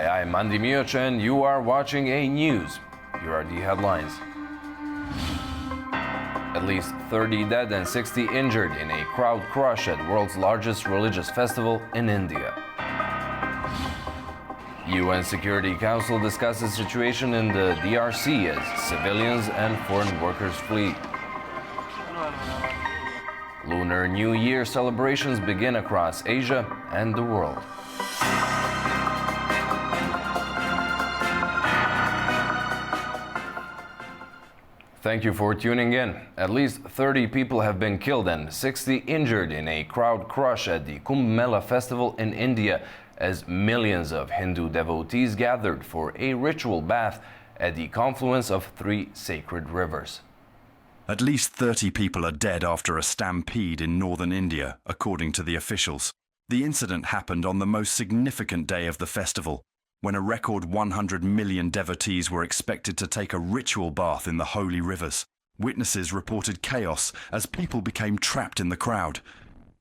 Hi, I'm Andy Mioch and you are watching A News. Here are the headlines. At least 30 dead and 60 injured in a crowd crush at world's largest religious festival in India. UN Security Council discusses situation in the DRC as civilians and foreign workers flee. Lunar New Year celebrations begin across Asia and the world. Thank you for tuning in. At least 30 people have been killed and 60 injured in a crowd crush at the Kumbh Mela festival in India as millions of Hindu devotees gathered for a ritual bath at the confluence of three sacred rivers. At least 30 people are dead after a stampede in northern India, according to the officials. The incident happened on the most significant day of the festival, when a record 100 million devotees were expected to take a ritual bath in the holy rivers. Witnesses reported chaos as people became trapped in the crowd,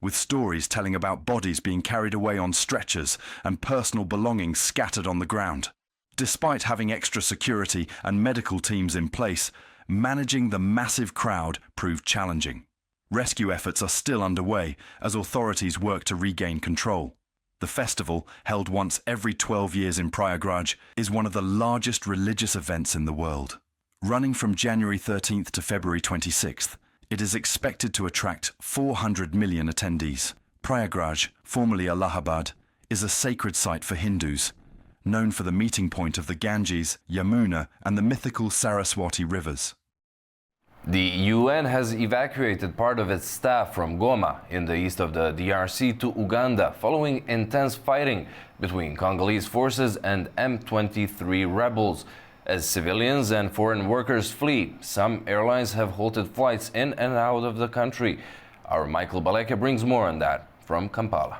with stories telling about bodies being carried away on stretchers and personal belongings scattered on the ground. Despite having extra security and medical teams in place, managing the massive crowd proved challenging. Rescue efforts are still underway as authorities work to regain control. The festival, held once every 12 years in Prayagraj, is one of the largest religious events in the world. Running from January 13th to February 26th, it is expected to attract 400 million attendees. Prayagraj, formerly Allahabad, is a sacred site for Hindus, known for the meeting point of the Ganges, Yamuna, and the mythical Saraswati rivers. The UN has evacuated part of its staff from Goma in the east of the DRC to Uganda following intense fighting between Congolese forces and M23 rebels. As civilians and foreign workers flee, some airlines have halted flights in and out of the country. Our Michael Baleke brings more on that from Kampala.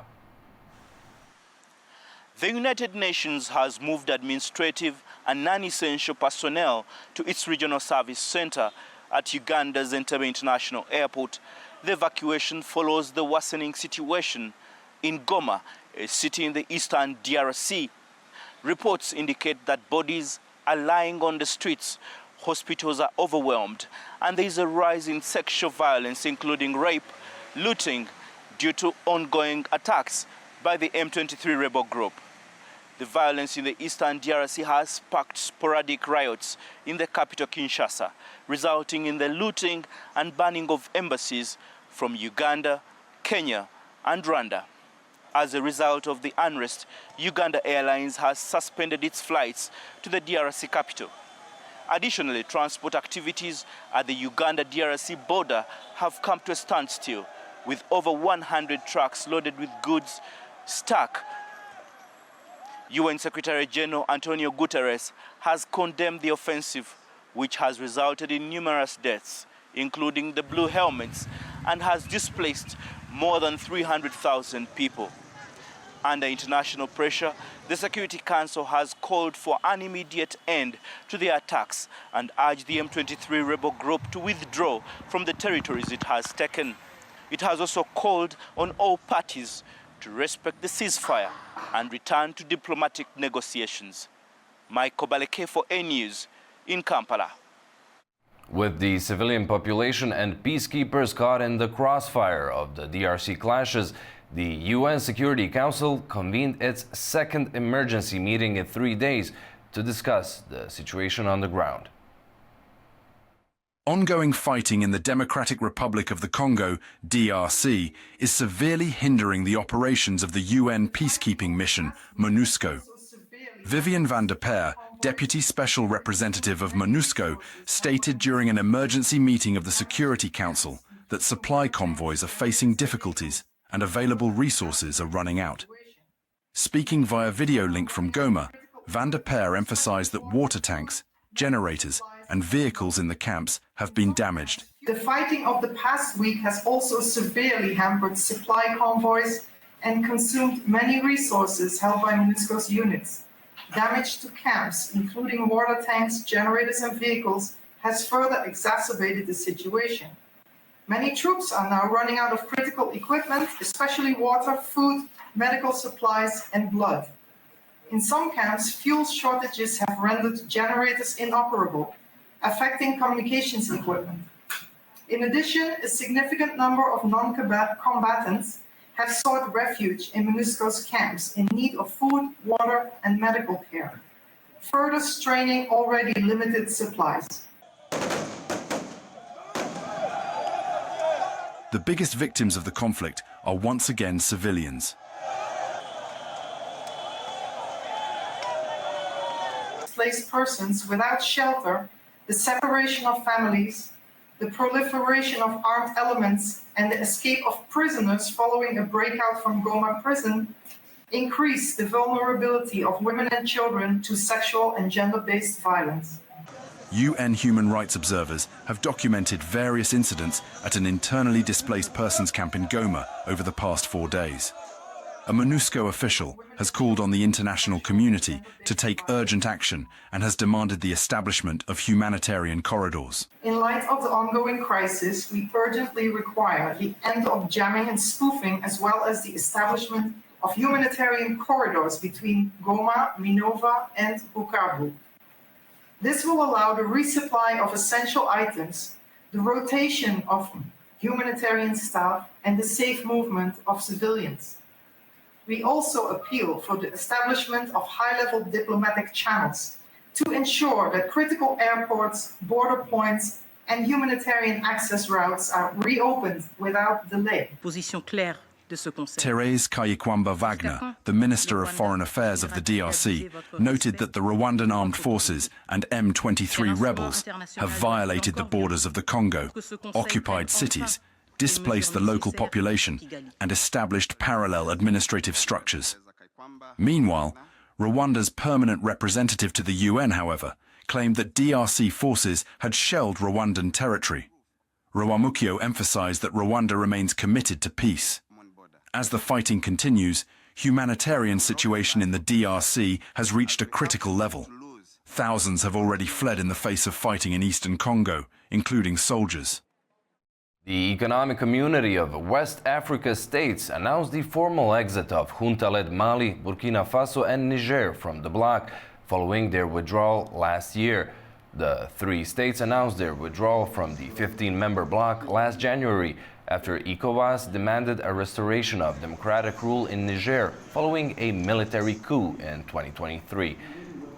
The United Nations has moved administrative and non-essential personnel to its regional service center at Uganda's Entebbe International Airport. The evacuation follows the worsening situation in Goma, a city in the eastern DRC. Reports indicate that bodies are lying on the streets, hospitals are overwhelmed, and there is a rise in sexual violence, including rape, looting, due to ongoing attacks by the M23 rebel group. The violence in the eastern DRC has sparked sporadic riots in the capital Kinshasa, resulting in the looting and burning of embassies from Uganda, Kenya, and Rwanda. As a result of the unrest, Uganda Airlines has suspended its flights to the DRC capital. Additionally, transport activities at the Uganda-DRC border have come to a standstill, with over 100 trucks loaded with goods stuck. UN Secretary General Antonio Guterres has condemned the offensive, which has resulted in numerous deaths, including the blue helmets, and has displaced more than 300,000 people. Under international pressure, the Security Council has called for an immediate end to the attacks and urged the M23 rebel group to withdraw from the territories it has taken. It has also called on all parties to respect the ceasefire and return to diplomatic negotiations. Michael Baleke for A News in Kampala. With the civilian population and peacekeepers caught in the crossfire of the DRC clashes, the UN Security Council convened its second emergency meeting in 3 days to discuss the situation on the ground. Ongoing fighting in the Democratic Republic of the Congo, DRC, is severely hindering the operations of the UN peacekeeping mission, MONUSCO. Vivian van der Peer, Deputy Special Representative of MONUSCO, stated during an emergency meeting of the Security Council that supply convoys are facing difficulties and available resources are running out. Speaking via video link from Goma, van der Peer emphasized that water tanks, generators, and vehicles in the camps have been damaged. The fighting of the past week has also severely hampered supply convoys and consumed many resources held by MONUSCO's units. Damage to camps, including water tanks, generators, and vehicles, has further exacerbated the situation. Many troops are now running out of critical equipment, especially water, food, medical supplies, and blood. In some camps, fuel shortages have rendered generators inoperable, affecting communications equipment. In addition, a significant number of non-combatants have sought refuge in MONUSCO's camps in need of food, water, and medical care, further straining already limited supplies. The biggest victims of the conflict are once again civilians. Displaced persons without shelter, the separation of families, the proliferation of armed elements, and the escape of prisoners following a breakout from Goma prison increase the vulnerability of women and children to sexual and gender-based violence. UN human rights observers have documented various incidents at an internally displaced persons camp in Goma over the past 4 days. A MONUSCO official has called on the international community to take urgent action and has demanded the establishment of humanitarian corridors. In light of the ongoing crisis, we urgently require the end of jamming and spoofing, as well as the establishment of humanitarian corridors between Goma, Minova, and Bukavu. This will allow the resupply of essential items, the rotation of humanitarian staff, and the safe movement of civilians. We also appeal for the establishment of high-level diplomatic channels to ensure that critical airports, border points, and humanitarian access routes are reopened without delay. Thérèse Kayikwamba Wagner, the Minister of Foreign Affairs of the DRC, noted that the Rwandan armed forces and M23 rebels have violated the borders of the Congo, occupied cities, displaced the local population, and established parallel administrative structures. Meanwhile, Rwanda's permanent representative to the UN, however, claimed that DRC forces had shelled Rwandan territory. Rwamukio emphasized that Rwanda remains committed to peace. As the fighting continues, humanitarian situation in the DRC has reached a critical level. Thousands have already fled in the face of fighting in eastern Congo, including soldiers. The Economic Community of West Africa states announced the formal exit of junta-led Mali, Burkina Faso, and Niger from the bloc following their withdrawal last year. The 3 states announced their withdrawal from the 15-member bloc last January after ECOWAS demanded a restoration of democratic rule in Niger following a military coup in 2023.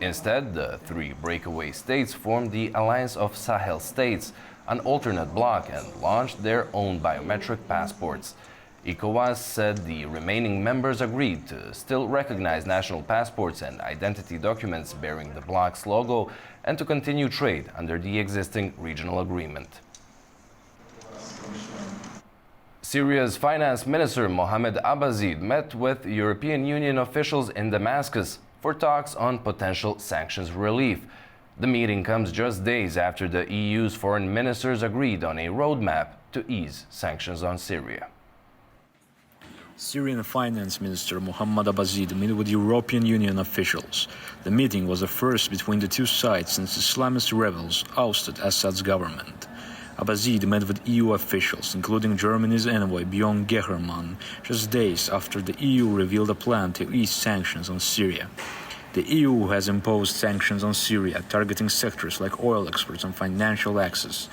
Instead, the 3 breakaway states formed the Alliance of Sahel States, an alternate bloc, and launched their own biometric passports. ECOWAS said the remaining members agreed to still recognize national passports and identity documents bearing the bloc's logo and to continue trade under the existing regional agreement. Syria's Finance Minister Mohamed Abazeed met with European Union officials in Damascus for talks on potential sanctions relief. The meeting comes just days after the EU's foreign ministers agreed on a roadmap to ease sanctions on Syria. Syrian Finance Minister Mohamed Abazeed met with European Union officials. The meeting was the first between the two sides since Islamist rebels ousted Assad's government. Abazeed met with EU officials, including Germany's envoy Björn Geherman, just days after the EU revealed a plan to ease sanctions on Syria. The EU has imposed sanctions on Syria, targeting sectors like oil exports and financial access.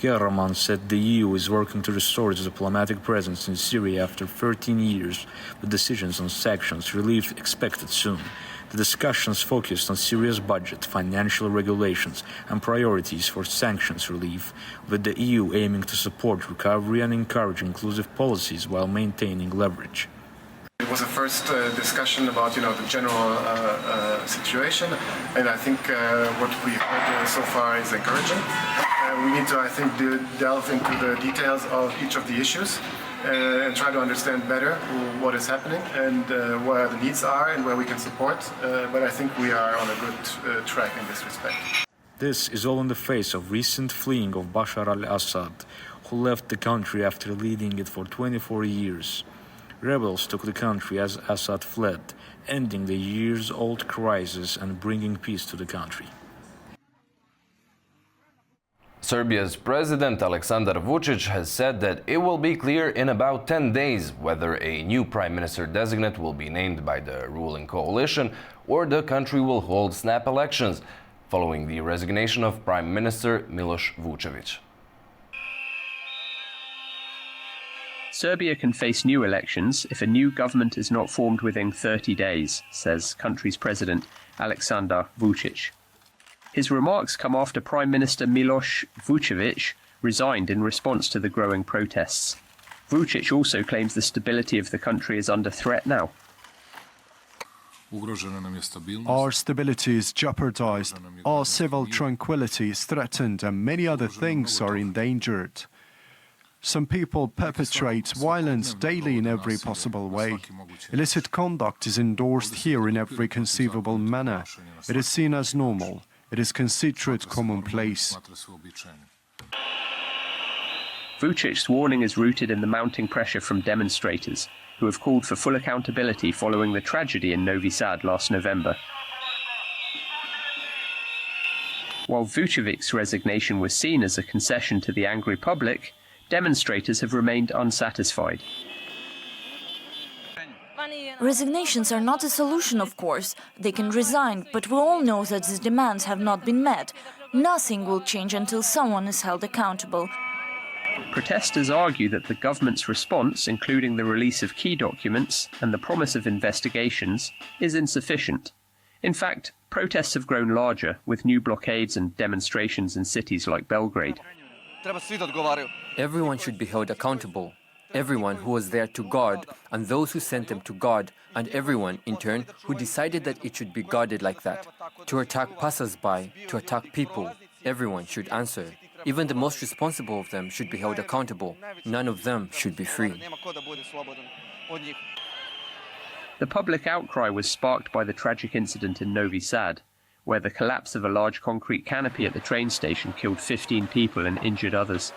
Geherman said the EU is working to restore its diplomatic presence in Syria after 13 years, with decisions on sanctions relief expected soon. The discussions focused on Syria's budget, financial regulations, and priorities for sanctions relief, with the EU aiming to support recovery and encourage inclusive policies while maintaining leverage. It was a first discussion about, the general situation, and I think what we heard so far is encouraging. We need to, I think, delve into the details of each of the issues and try to understand better what is happening and where the needs are and where we can support. But I think we are on a good track in this respect. This is all in the face of recent fleeing of Bashar al-Assad, who left the country after leading it for 24 years. Rebels took the country as Assad fled, ending the years-old crisis and bringing peace to the country. Serbia's President Aleksandar Vučić has said that it will be clear in about 10 days whether a new prime minister designate will be named by the ruling coalition or the country will hold snap elections following the resignation of Prime Minister Miloš Vučević. Serbia can face new elections if a new government is not formed within 30 days, says country's president Aleksandar Vučić. His remarks come after Prime Minister Miloš Vučević resigned in response to the growing protests. Vučić also claims the stability of the country is under threat now. Our stability is jeopardized, our civil tranquility is threatened, and many other things are endangered. Some people perpetrate violence daily in every possible way. Illicit conduct is endorsed here in every conceivable manner. It is seen as normal. It is considered commonplace. Vučic's warning is rooted in the mounting pressure from demonstrators, who have called for full accountability following the tragedy in Novi Sad last November. While Vučević's resignation was seen as a concession to the angry public, demonstrators have remained unsatisfied. Resignations are not a solution, of course. They can resign, but we all know that these demands have not been met. Nothing will change until someone is held accountable. Protesters argue that the government's response, including the release of key documents and the promise of investigations, is insufficient. In fact, protests have grown larger, with new blockades and demonstrations in cities like Belgrade. Everyone should be held accountable. Everyone who was there to guard, and those who sent them to guard, and everyone, in turn, who decided that it should be guarded like that. To attack passers-by, to attack people, everyone should answer. Even the most responsible of them should be held accountable. None of them should be free. The public outcry was sparked by the tragic incident in Novi Sad, where the collapse of a large concrete canopy at the train station killed 15 people and injured others.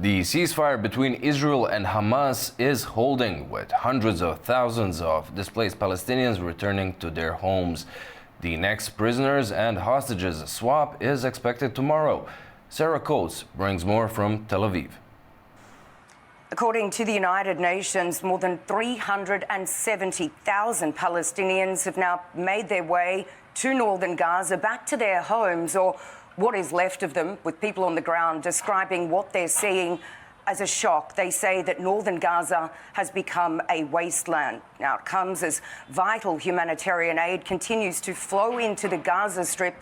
The ceasefire between Israel and Hamas is holding, with hundreds of thousands of displaced Palestinians returning to their homes. The next prisoners and hostages swap is expected tomorrow. Sarah Coates brings more from Tel Aviv. According to the United Nations, more than 370,000 Palestinians have now made their way to northern Gaza, back to their homes, or what is left of them, with people on the ground describing what they're seeing as a shock. They say that northern Gaza has become a wasteland. Now, it comes as vital humanitarian aid continues to flow into the Gaza Strip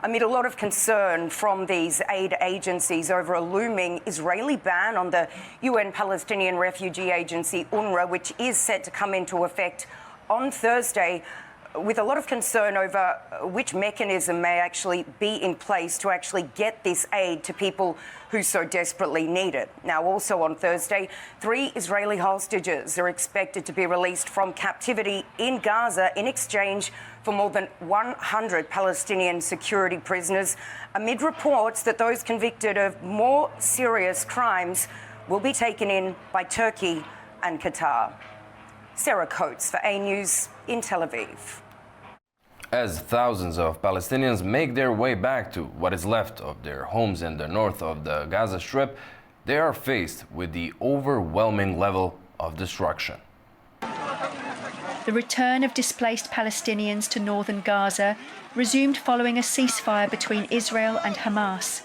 amid a lot of concern from these aid agencies over a looming Israeli ban on the UN Palestinian Refugee Agency, UNRWA, which is set to come into effect on Thursday, with a lot of concern over which mechanism may actually be in place to actually get this aid to people who so desperately need it. Now, also on Thursday, 3 Israeli hostages are expected to be released from captivity in Gaza in exchange for more than 100 Palestinian security prisoners, amid reports that those convicted of more serious crimes will be taken in by Turkey and Qatar. Sarah Coates for A News in Tel Aviv. As thousands of Palestinians make their way back to what is left of their homes in the north of the Gaza Strip, they are faced with the overwhelming level of destruction. The return of displaced Palestinians to northern Gaza resumed following a ceasefire between Israel and Hamas.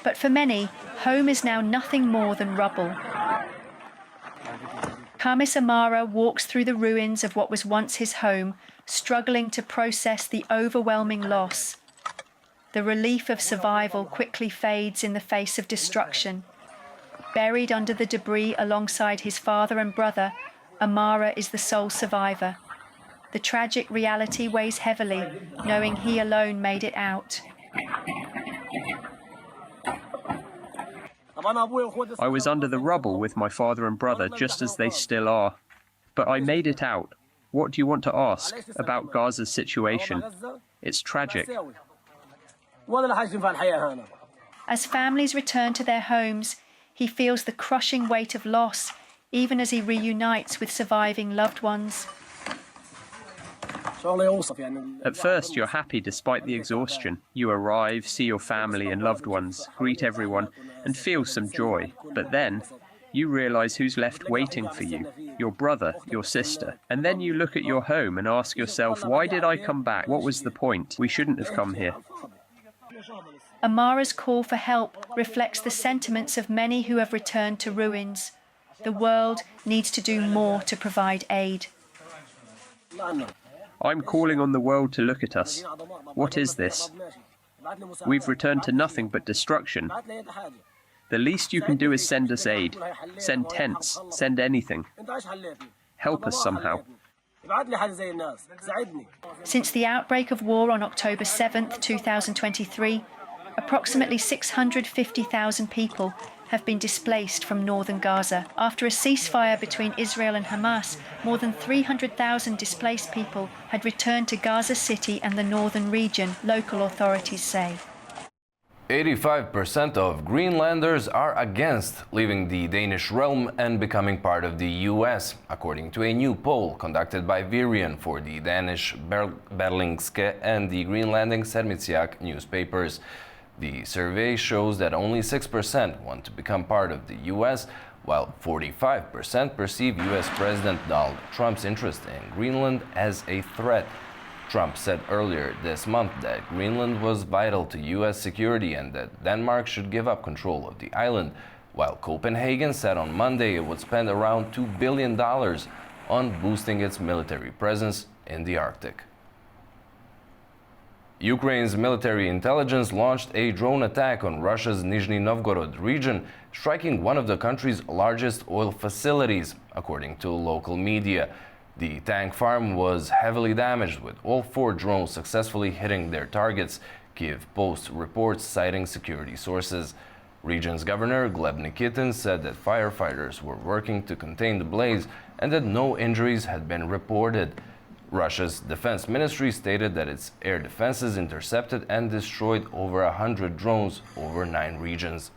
But for many, home is now nothing more than rubble. Kamis Amara walks through the ruins of what was once his home, struggling to process the overwhelming loss. The relief of survival quickly fades in the face of destruction. Buried under the debris alongside his father and brother, Amara is the sole survivor. The tragic reality weighs heavily, knowing he alone made it out. I was under the rubble with my father and brother, just as they still are. But I made it out. What do you want to ask about Gaza's situation? It's tragic. As families return to their homes, he feels the crushing weight of loss, even as he reunites with surviving loved ones. At first, you're happy despite the exhaustion. You arrive, see your family and loved ones, greet everyone, and feel some joy. But then, you realize who's left waiting for you, your brother, your sister. And then you look at your home and ask yourself, why did I come back? What was the point? We shouldn't have come here. Amara's call for help reflects the sentiments of many who have returned to ruins. The world needs to do more to provide aid. I'm calling on the world to look at us. What is this? We've returned to nothing but destruction. The least you can do is send us aid. Send tents. Send anything. Help us somehow. Since the outbreak of war on October 7, 2023, approximately 650,000 people have been displaced from northern Gaza. After a ceasefire between Israel and Hamas, more than 300,000 displaced people had returned to Gaza City and the northern region, local authorities say. 85% of Greenlanders are against leaving the Danish realm and becoming part of the US, according to a new poll conducted by Virion for the Danish Berlingske and the Greenlanding Sermitsiaq newspapers. The survey shows that only 6% want to become part of the US, while 45% perceive US President Donald Trump's interest in Greenland as a threat. Trump said earlier this month that Greenland was vital to US security and that Denmark should give up control of the island, while Copenhagen said on Monday it would spend around $2 billion on boosting its military presence in the Arctic. Ukraine's military intelligence launched a drone attack on Russia's Nizhny Novgorod region, striking one of the country's largest oil facilities, according to local media. The tank farm was heavily damaged, with all 4 drones successfully hitting their targets, Kyiv Post reports citing security sources. Region's governor Gleb Nikitin said that firefighters were working to contain the blaze and that no injuries had been reported. Russia's defense ministry stated that its air defenses intercepted and destroyed over 100 drones over 9 regions.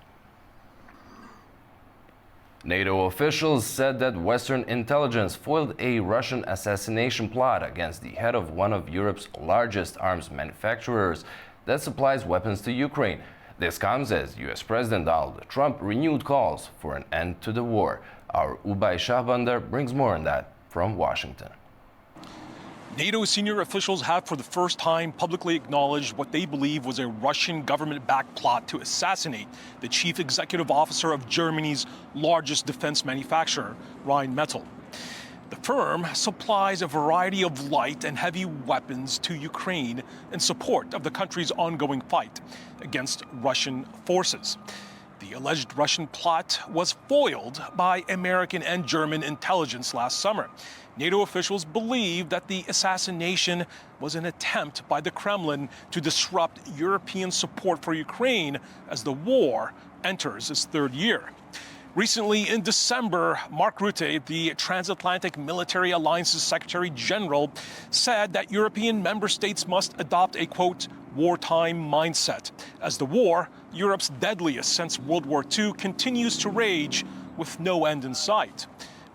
NATO officials said that Western intelligence foiled a Russian assassination plot against the head of one of Europe's largest arms manufacturers that supplies weapons to Ukraine. This comes as US President Donald Trump renewed calls for an end to the war. Our Ubay Shahbandar brings more on that from Washington. NATO senior officials have for the first time publicly acknowledged what they believe was a Russian government-backed plot to assassinate the chief executive officer of Germany's largest defense manufacturer, Rheinmetall. The firm supplies a variety of light and heavy weapons to Ukraine in support of the country's ongoing fight against Russian forces. The alleged Russian plot was foiled by American and German intelligence last summer. NATO officials believe that the assassination was an attempt by the Kremlin to disrupt European support for Ukraine as the war enters its 3rd year. Recently, in December, Mark Rutte, the Transatlantic Military Alliance's Secretary General, said that European member states must adopt a, quote, wartime mindset, as the war, Europe's deadliest since World War II, continues to rage with no end in sight.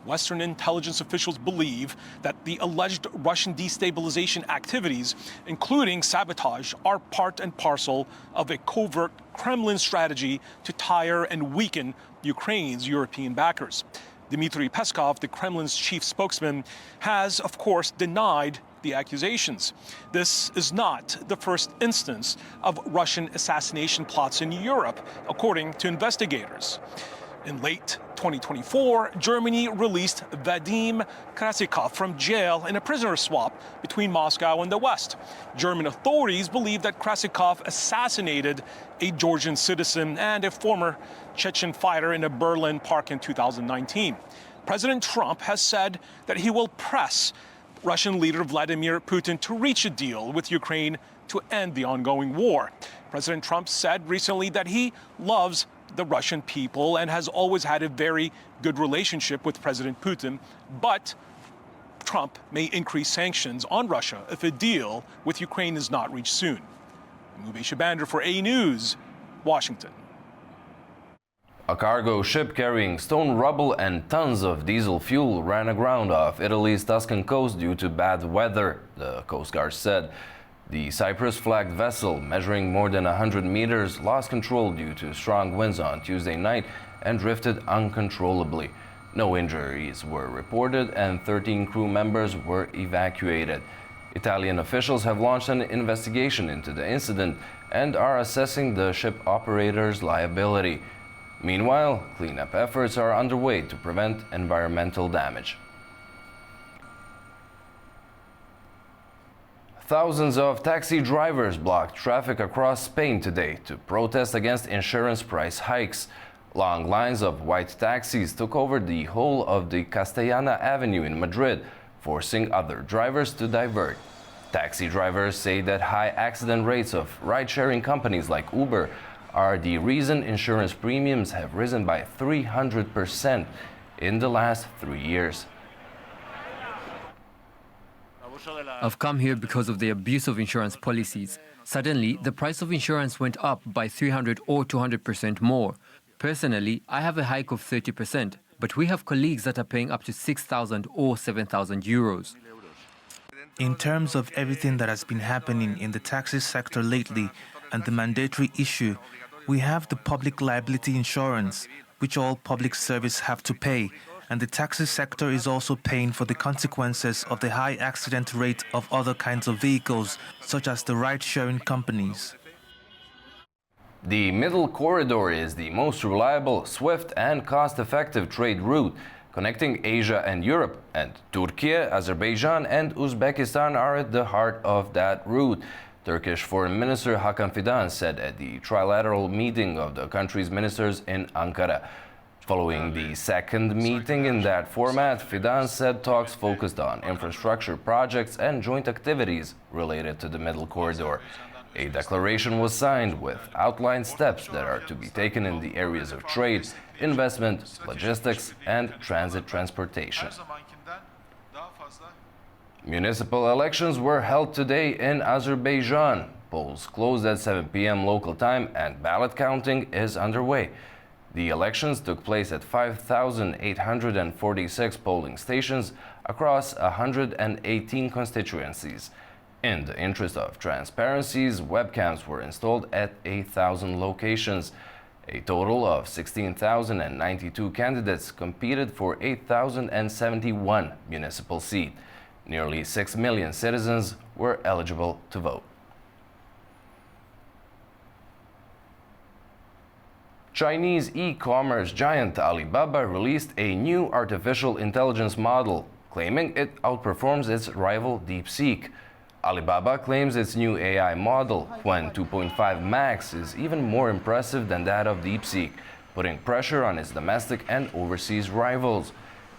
Western intelligence officials believe that the alleged Russian destabilization activities, including sabotage, are part and parcel of a covert Kremlin strategy to tire and weaken Ukraine's European backers. Dmitry Peskov, the Kremlin's chief spokesman, has, of course, denied the accusations. This is not the first instance of Russian assassination plots in Europe, according to investigators. In late 2024, Germany released Vadim Krasikov from jail in a prisoner swap between Moscow and the West. German authorities believe that Krasikov assassinated a Georgian citizen and a former Chechen fighter in a Berlin park in 2019. President Trump has said that he will press Russian leader Vladimir Putin to reach a deal with Ukraine to end the ongoing war. President Trump said recently that he loves the Russian people and has always had a very good relationship with President Putin, but Trump may increase sanctions on Russia if a deal with Ukraine is not reached soon. Ubay Shahbandar for A News, Washington. A cargo ship carrying stone rubble and tons of diesel fuel ran aground off Italy's Tuscan coast due to bad weather, the Coast Guard said. The Cyprus-flagged vessel, measuring more than 100 meters, lost control due to strong winds on Tuesday night and drifted uncontrollably. No injuries were reported and 13 crew members were evacuated. Italian officials have launched an investigation into the incident and are assessing the ship operator's liability. Meanwhile, cleanup efforts are underway to prevent environmental damage. Thousands of taxi drivers blocked traffic across Spain today to protest against insurance price hikes. Long lines of white taxis took over the whole of the Castellana Avenue in Madrid, forcing other drivers to divert. Taxi drivers say that high accident rates of ride-sharing companies like Uber are the reason insurance premiums have risen by 300% in the last 3 years. I've come here because of the abuse of insurance policies. Suddenly, the price of insurance went up by 300 or 200% more. Personally, I have a hike of 30%, but we have colleagues that are paying up to 6,000 or 7,000 euros. In terms of everything that has been happening in the taxi sector lately and the mandatory issue, we have the public liability insurance, which all public service have to pay, and the taxi sector is also paying for the consequences of the high accident rate of other kinds of vehicles, such as the ride-sharing companies. The Middle Corridor is the most reliable, swift and cost-effective trade route connecting Asia and Europe, and Turkey, Azerbaijan and Uzbekistan are at the heart of that route. Turkish Foreign Minister Hakan Fidan said at the trilateral meeting of the country's ministers in Ankara. Following the second meeting in that format, Fidan said talks focused on infrastructure projects and joint activities related to the Middle Corridor. A declaration was signed with outlined steps that are to be taken in the areas of trade, investment, logistics, and transit transportation. Municipal elections were held today in Azerbaijan. Polls closed at 7 p.m. local time and ballot counting is underway. The elections took place at 5,846 polling stations across 118 constituencies. In the interest of transparencies, webcams were installed at 8,000 locations. A total of 16,092 candidates competed for 8,071 municipal seats. Nearly 6 million citizens were eligible to vote. Chinese e-commerce giant Alibaba released a new artificial intelligence model, claiming it outperforms its rival DeepSeek. Alibaba claims its new AI model, Huan 2.5 Max, is even more impressive than that of DeepSeek, putting pressure on its domestic and overseas rivals.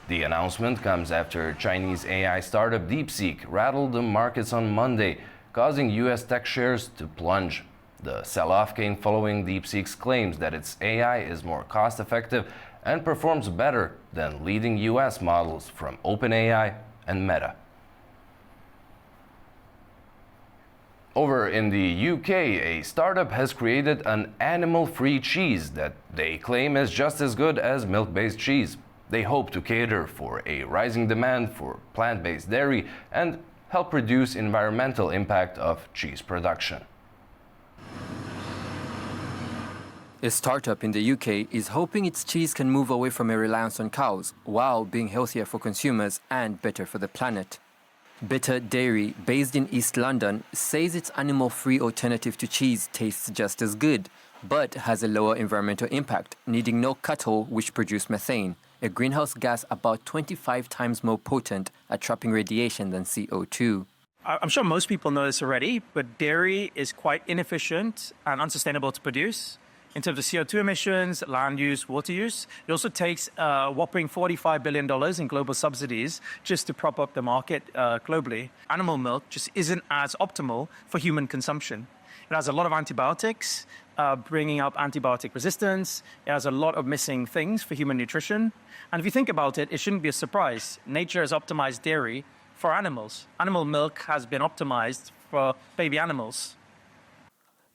The announcement comes after Chinese AI startup DeepSeek rattled the markets on Monday, causing U.S. tech shares to plunge. The sell-off came following DeepSeek's claims that its AI is more cost-effective and performs better than leading U.S. models from OpenAI and Meta. Over in the UK, a startup has created an animal-free cheese that they claim is just as good as milk-based cheese. They hope to cater for a rising demand for plant-based dairy and help reduce environmental impact of cheese production. A startup in the UK is hoping its cheese can move away from a reliance on cows while being healthier for consumers and better for the planet. Better Dairy, based in East London, says its animal-free alternative to cheese tastes just as good, but has a lower environmental impact, needing no cattle which produce methane, a greenhouse gas about 25 times more potent at trapping radiation than CO2. I'm sure most people know this already, but dairy is quite inefficient and unsustainable to produce. In terms of CO2 emissions, land use, water use, it also takes a whopping $45 billion in global subsidies just to prop up the market globally. Animal milk just isn't as optimal for human consumption. It has a lot of antibiotics, bringing up antibiotic resistance. It has a lot of missing things for human nutrition. And if you think about it, it shouldn't be a surprise. Nature has optimized dairy for animals. Animal milk has been optimized for baby animals.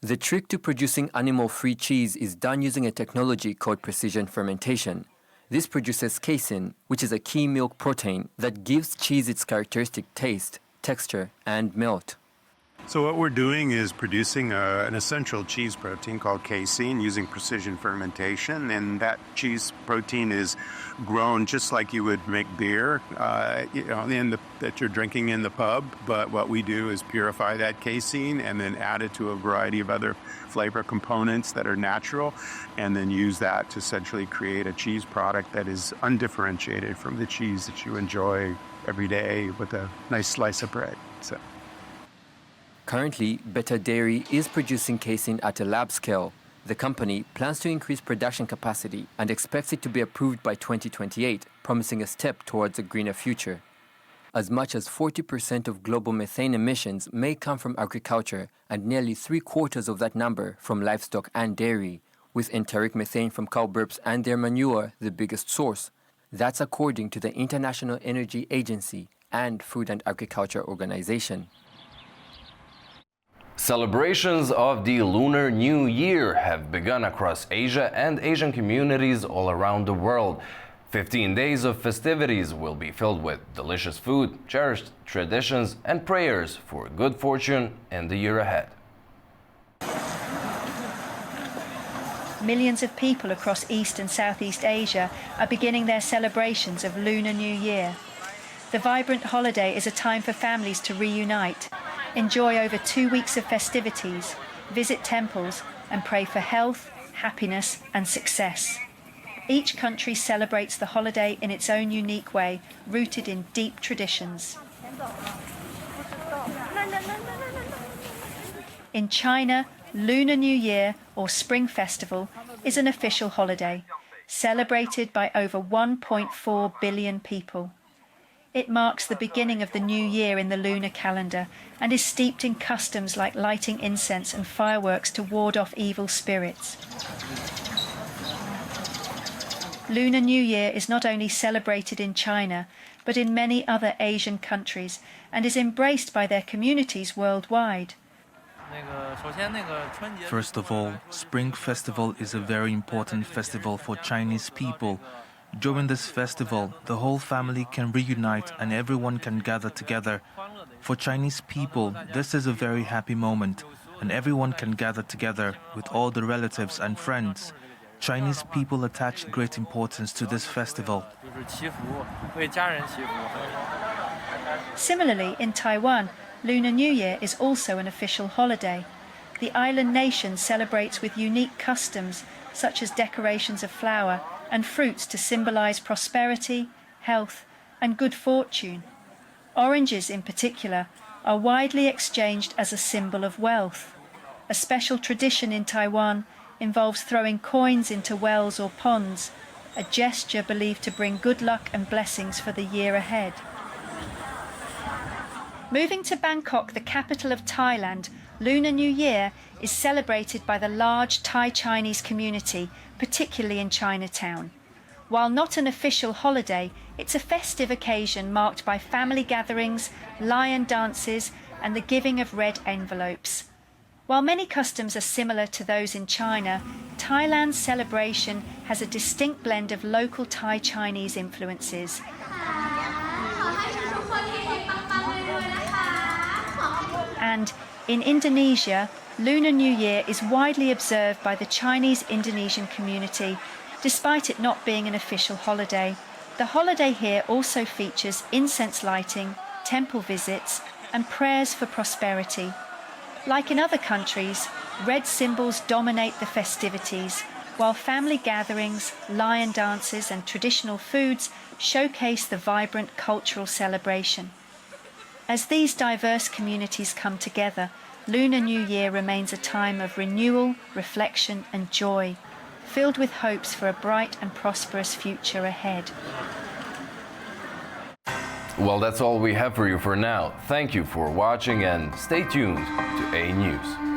The trick to producing animal-free cheese is done using a technology called precision fermentation. This produces casein, which is a key milk protein that gives cheese its characteristic taste, texture, and melt. So what we're doing is producing an essential cheese protein called casein using precision fermentation, and that cheese protein is grown just like you would make beer, that you're drinking in the pub. But what we do is purify that casein and then add it to a variety of other flavor components that are natural, and then use that to essentially create a cheese product that is undifferentiated from the cheese that you enjoy every day with a nice slice of bread. So. Currently, Beta Dairy is producing casein at a lab scale. The company plans to increase production capacity and expects it to be approved by 2028, promising a step towards a greener future. As much as 40% of global methane emissions may come from agriculture, and nearly 3/4 of that number from livestock and dairy, with enteric methane from cow burps and their manure the biggest source. That's according to the International Energy Agency and Food and Agriculture Organization. Celebrations of the Lunar New Year have begun across Asia and Asian communities all around the world. 15 days of festivities will be filled with delicious food, cherished traditions, and prayers for good fortune in the year ahead. Millions of people across East and Southeast Asia are beginning their celebrations of Lunar New Year. The vibrant holiday is a time for families to reunite, enjoy over 2 weeks of festivities, visit temples, and pray for health, happiness, and success. Each country celebrates the holiday in its own unique way, rooted in deep traditions. In China, Lunar New Year, or Spring Festival, is an official holiday, celebrated by over 1.4 billion people. It marks the beginning of the new year in the lunar calendar and is steeped in customs like lighting incense and fireworks to ward off evil spirits. Lunar New Year is not only celebrated in China, but in many other Asian countries and is embraced by their communities worldwide. First of all, Spring Festival is a very important festival for Chinese people. During this festival, the whole family can reunite and everyone can gather together. For Chinese people, this is a very happy moment, and everyone can gather together with all the relatives and friends. Chinese people attach great importance to this festival. Similarly, in Taiwan, Lunar New Year is also an official holiday. The island nation celebrates with unique customs, such as decorations of flower and fruits to symbolize prosperity, health, and good fortune. Oranges, in particular, are widely exchanged as a symbol of wealth. A special tradition in Taiwan involves throwing coins into wells or ponds, a gesture believed to bring good luck and blessings for the year ahead. Moving to Bangkok, the capital of Thailand, Lunar New Year is celebrated by the large Thai Chinese community, particularly in Chinatown. While not an official holiday, it's a festive occasion marked by family gatherings, lion dances, and the giving of red envelopes. While many customs are similar to those in China, Thailand's celebration has a distinct blend of local Thai Chinese influences. And in Indonesia, Lunar New Year is widely observed by the Chinese Indonesian community, despite it not being an official holiday. The holiday here also features incense lighting, temple visits, and prayers for prosperity. Like in other countries, red symbols dominate the festivities, while family gatherings, lion dances, and traditional foods showcase the vibrant cultural celebration. As these diverse communities come together, Lunar New Year remains a time of renewal, reflection, and joy, filled with hopes for a bright and prosperous future ahead. Well, that's all we have for you for now. Thank you for watching and stay tuned to A News.